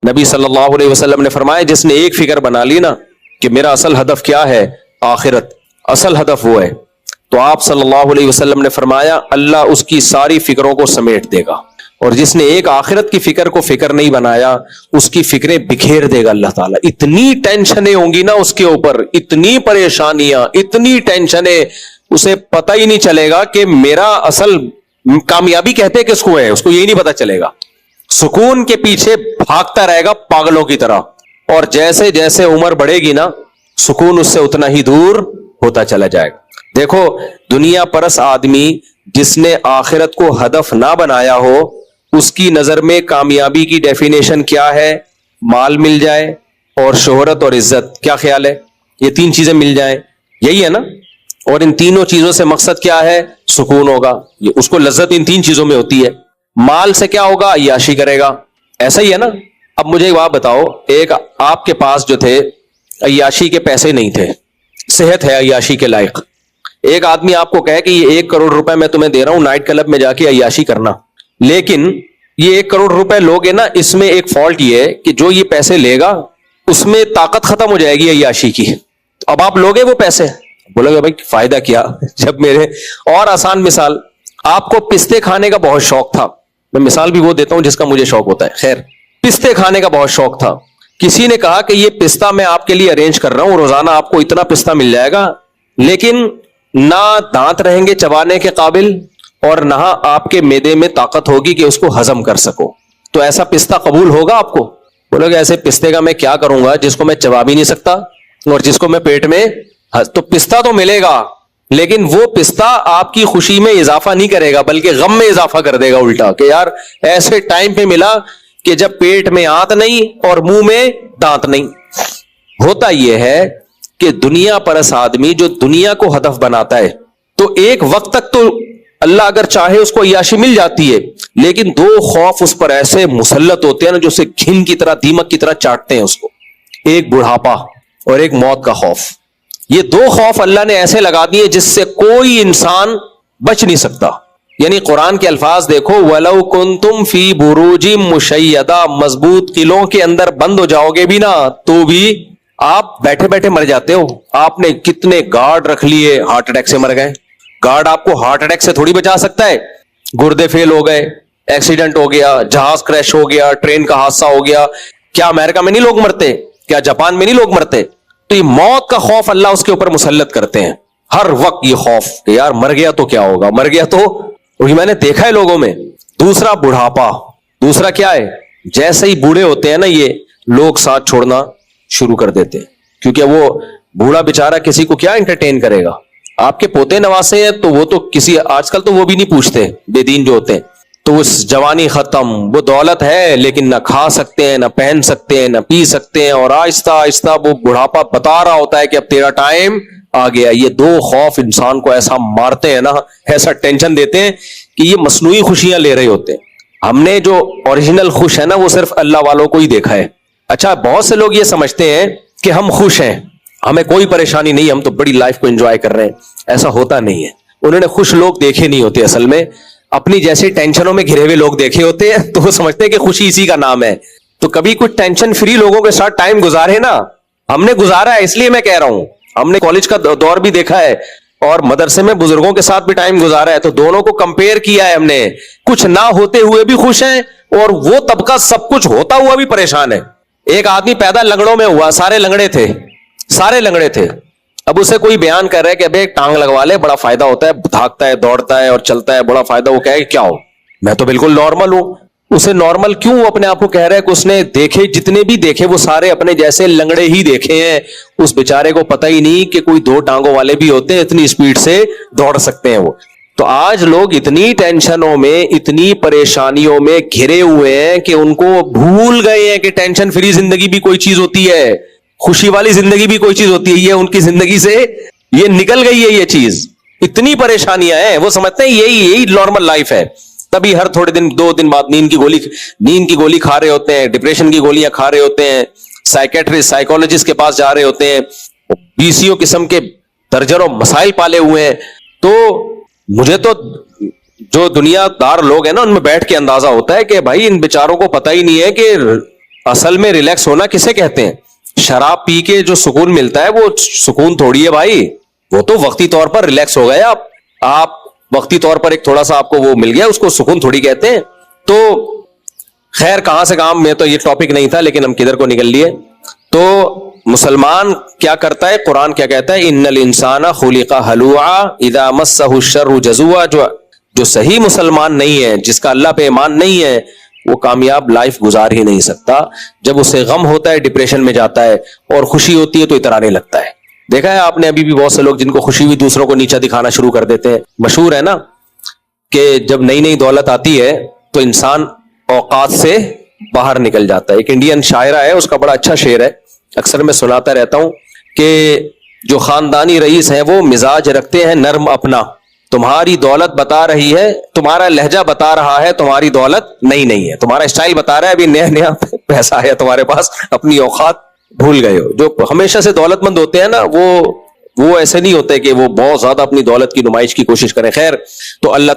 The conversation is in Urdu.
نبی صلی اللہ علیہ وسلم نے فرمایا جس نے ایک فکر بنا لی نا کہ میرا اصل ہدف کیا ہے، آخرت، اصل ہدف وہ ہے، تو آپ صلی اللہ علیہ وسلم نے فرمایا اللہ اس کی ساری فکروں کو سمیٹ دے گا، اور جس نے ایک آخرت کی فکر کو فکر نہیں بنایا اس کی فکریں بکھیر دے گا اللہ تعالیٰ۔ اتنی ٹینشنیں ہوں گی نا اس کے اوپر، اتنی پریشانیاں، اتنی ٹینشنیں، اسے پتہ ہی نہیں چلے گا کہ میرا اصل کامیابی کہتے کس کو ہے، اس کو یہی نہیں پتا چلے گا۔ سکون کے پیچھے بھاگتا رہے گا پاگلوں کی طرح، اور جیسے جیسے عمر بڑھے گی نا سکون اس سے اتنا ہی دور ہوتا چلا جائے گا۔ دیکھو دنیا پرس آدمی جس نے آخرت کو ہدف نہ بنایا ہو، اس کی نظر میں کامیابی کی ڈیفینیشن کیا ہے؟ مال مل جائے اور شہرت اور عزت۔ کیا خیال ہے؟ یہ تین چیزیں مل جائیں، یہی ہے نا؟ اور ان تینوں چیزوں سے مقصد کیا ہے؟ سکون ہوگا، یہ اس کو لذت ان تین چیزوں میں ہوتی ہے۔ مال سے کیا ہوگا؟ عیاشی کرے گا، ایسا ہی ہے نا؟ اب مجھے ایک بات بتاؤ، ایک آپ کے پاس جو تھے عیاشی کے پیسے نہیں تھے، صحت ہے عیاشی کے لائق، ایک آدمی آپ کو کہے کہ یہ 1 کروڑ روپے میں تمہیں دے رہا ہوں نائٹ کلب میں جا کے عیاشی کرنا، لیکن یہ 1 کروڑ روپے لوگے نا، اس میں ایک فالٹ یہ ہے کہ جو یہ پیسے لے گا اس میں طاقت ختم ہو جائے گی عیاشی کی، اب آپ لوگے وہ پیسے، بولو گے بھائی فائدہ کیا؟ جب میرے اور آسان مثال، آپ کو پستے کھانے کا بہت شوق تھا، میں مثال بھی وہ دیتا ہوں جس کا مجھے شوق ہوتا ہے، خیر پستے کھانے کا بہت شوق تھا، کسی نے کہا کہ یہ پستہ میں آپ کے لیے ارینج کر رہا ہوں، روزانہ آپ کو اتنا پستہ مل جائے گا، لیکن نہ دانت رہیں گے چبانے کے قابل اور نہ آپ کے معدے میں طاقت ہوگی کہ اس کو ہضم کر سکو، تو ایسا پستہ قبول ہوگا آپ کو؟ بولو گے ایسے پستے کا میں کیا کروں گا جس کو میں چبا بھی نہیں سکتا اور جس کو میں پیٹ میں، تو پستہ تو ملے گا لیکن وہ پستہ آپ کی خوشی میں اضافہ نہیں کرے گا بلکہ غم میں اضافہ کر دے گا الٹا، کہ یار ایسے ٹائم پہ ملا کہ جب پیٹ میں آنت نہیں اور منہ میں دانت نہیں۔ ہوتا یہ ہے کہ دنیا پرس آدمی جو دنیا کو ہدف بناتا ہے تو ایک وقت تک تو اللہ اگر چاہے اس کو عیاشی مل جاتی ہے، لیکن 2 خوف اس پر ایسے مسلط ہوتے ہیں نا جو اسے گھن کی طرح، دیمک کی طرح چاٹتے ہیں اس کو، ایک بڑھاپا اور ایک موت کا خوف۔ یہ 2 خوف اللہ نے ایسے لگا دیے جس سے کوئی انسان بچ نہیں سکتا۔ یعنی قرآن کے الفاظ دیکھو، وَلَوْ كُنْتُمْ فِي بُرُوجٍ مُشَيَّدَةٍ، مضبوط قلعوں کے اندر بند ہو جاؤ گے بھی نا تو بھی آپ بیٹھے بیٹھے مر جاتے ہو۔ آپ نے کتنے گارڈ رکھ لیے، ہارٹ اٹیک سے مر گئے۔ گارڈ آپ کو ہارٹ اٹیک سے تھوڑی بچا سکتا ہے، گردے فیل ہو گئے، ایکسیڈنٹ ہو گیا، جہاز کریش ہو گیا، ٹرین کا حادثہ ہو گیا، کیا امریکہ میں نہیں لوگ مرتے؟ کیا جاپان میں نہیں لوگ مرتے؟ تو یہ موت کا خوف اللہ اس کے اوپر مسلط کرتے ہیں ہر وقت، یہ خوف کہ یار مر گیا تو کیا ہوگا، مر گیا تو، وہی میں نے دیکھا ہے لوگوں میں۔ دوسرا بڑھاپا، دوسرا کیا ہے؟ جیسے ہی بوڑھے ہوتے ہیں نا یہ لوگ ساتھ چھوڑنا شروع کر دیتے ہیں، کیونکہ وہ بوڑھا بیچارہ کسی کو کیا انٹرٹین کرے گا؟ آپ کے پوتے نواسے ہیں تو وہ تو کسی، آج کل تو وہ بھی نہیں پوچھتے، بے دین جو ہوتے ہیں، تو وہ جوانی ختم، وہ دولت ہے لیکن نہ کھا سکتے ہیں، نہ پہن سکتے ہیں، نہ پی سکتے ہیں، اور آہستہ آہستہ وہ بڑھاپا بتا رہا ہوتا ہے کہ اب تیرا ٹائم آ گیا۔ یہ 2 خوف انسان کو ایسا مارتے ہیں نا، ایسا ٹینشن دیتے ہیں کہ یہ مصنوعی خوشیاں لے رہے ہوتے ہیں۔ ہم نے جو اوریجنل خوش ہے نا وہ صرف اللہ والوں کو ہی دیکھا ہے۔ اچھا بہت سے لوگ یہ سمجھتے ہیں کہ ہم خوش ہیں، ہمیں کوئی پریشانی نہیں، ہم تو بڑی لائف کو انجوائے کر رہے ہیں، ایسا ہوتا نہیں ہے۔ انہوں نے خوش لوگ دیکھے نہیں ہوتے، اصل میں اپنی جیسے ٹینشنوں میں گھرے ہوئے لوگ دیکھے ہوتے ہیں تو وہ سمجھتے ہیں کہ خوشی اسی کا نام ہے۔ تو کبھی کچھ ٹینشن فری لوگوں کے ساتھ ٹائم گزارے نا، ہم نے گزارا ہے اس لیے میں کہہ رہا ہوں، ہم نے کالج کا دور بھی دیکھا ہے اور مدرسے میں بزرگوں کے ساتھ بھی ٹائم گزارا ہے، تو دونوں کو کمپیئر کیا ہے ہم نے، کچھ نہ ہوتے ہوئے بھی خوش ہیں اور وہ طبقہ سب کچھ ہوتا ہوا بھی پریشان ہے۔ ایک آدمی پیدا لنگڑوں میں ہوا، سارے لنگڑے تھے، سارے لنگڑے تھے، اب اسے کوئی بیان کر رہا ہے کہ ابے ایک ٹانگ لگوا لے، بڑا فائدہ ہوتا ہے، بھاگتا ہے، دوڑتا ہے اور چلتا ہے، بڑا فائدہ۔ وہ کہے کیا ہو، میں تو بالکل نارمل ہوں۔ اسے نارمل کیوں اپنے آپ کو کہہ رہا ہے کہ اس نے دیکھے، جتنے بھی دیکھے وہ سارے اپنے جیسے لنگڑے ہی دیکھے ہیں، اس بیچارے کو پتہ ہی نہیں کہ کوئی 2 ٹانگوں والے بھی ہوتے ہیں، اتنی اسپیڈ سے دوڑ سکتے ہیں وہ۔ تو آج لوگ اتنی ٹینشنوں میں، اتنی پریشانیوں میں گھرے ہوئے ہیں کہ ان کو بھول گئے ہیں کہ ٹینشن فری زندگی بھی کوئی چیز ہوتی ہے، خوشی والی زندگی بھی کوئی چیز ہوتی ہے۔ یہ ان کی زندگی سے یہ نکل گئی ہے یہ چیز، اتنی پریشانیاں ہیں، وہ سمجھتے ہیں یہی نارمل لائف ہے۔ تبھی ہر تھوڑے دن 2 دن بعد نیند کی گولی کھا رہے ہوتے ہیں، ڈپریشن کی گولیاں کھا رہے ہوتے ہیں، سائیکیٹرسٹ سائیکولوجسٹ کے پاس جا رہے ہوتے ہیں، 20 قسم کے درجنوں مسائل پالے ہوئے ہیں۔ تو مجھے تو جو دنیا دار لوگ ہیں نا ان میں بیٹھ کے اندازہ ہوتا ہے کہ بھائی ان بیچاروں کو پتہ ہی نہیں ہے کہ اصل میں ریلیکس ہونا کسے کہتے ہیں؟ شراب پی کے جو سکون ملتا ہے وہ سکون تھوڑی ہے بھائی، وہ تو وقتی طور پر ریلیکس ہو گئے آپ وقتی طور پر ایک تھوڑا سا آپ کو وہ مل گیا، اس کو سکون تھوڑی کہتے ہیں۔ تو خیر کہاں سے کام میں تو یہ ٹاپک نہیں تھا، لیکن ہم کدھر کو نکل لیے۔ تو مسلمان کیا کرتا ہے؟ قرآن کیا کہتا ہے؟ ان الانسان خلق ہلوعا اذا مسہ الشر جزوعا، جو صحیح مسلمان نہیں ہے، جس کا اللہ پہ ایمان نہیں ہے، وہ کامیاب لائف گزار ہی نہیں سکتا۔ جب اسے غم ہوتا ہے ڈپریشن میں جاتا ہے، اور خوشی ہوتی ہے تو اترانے لگتا ہے۔ دیکھا ہے آپ نے ابھی بھی بہت سے لوگ جن کو خوشی ہوئی دوسروں کو نیچا دکھانا شروع کر دیتے ہیں۔ مشہور ہے نا کہ جب نئی نئی دولت آتی ہے تو انسان اوقات سے باہر نکل جاتا ہے۔ ایک انڈین شاعرہ ہے، اس کا بڑا اچھا شعر ہے، اکثر میں سناتا رہتا ہوں کہ جو خاندانی رئیس ہیں وہ مزاج رکھتے ہیں نرم اپنا، تمہاری دولت بتا رہی ہے، تمہارا لہجہ بتا رہا ہے تمہاری دولت نہیں ہے، تمہارا اسٹائل بتا رہا ہے ابھی نیا نیا پیسہ ہے تمہارے پاس، اپنی اوقات بھول گئے ہو۔ جو ہمیشہ سے دولت مند ہوتے ہیں نا وہ ایسے نہیں ہوتے کہ وہ بہت زیادہ اپنی دولت کی نمائش کی کوشش کریں۔ خیر تو اللہ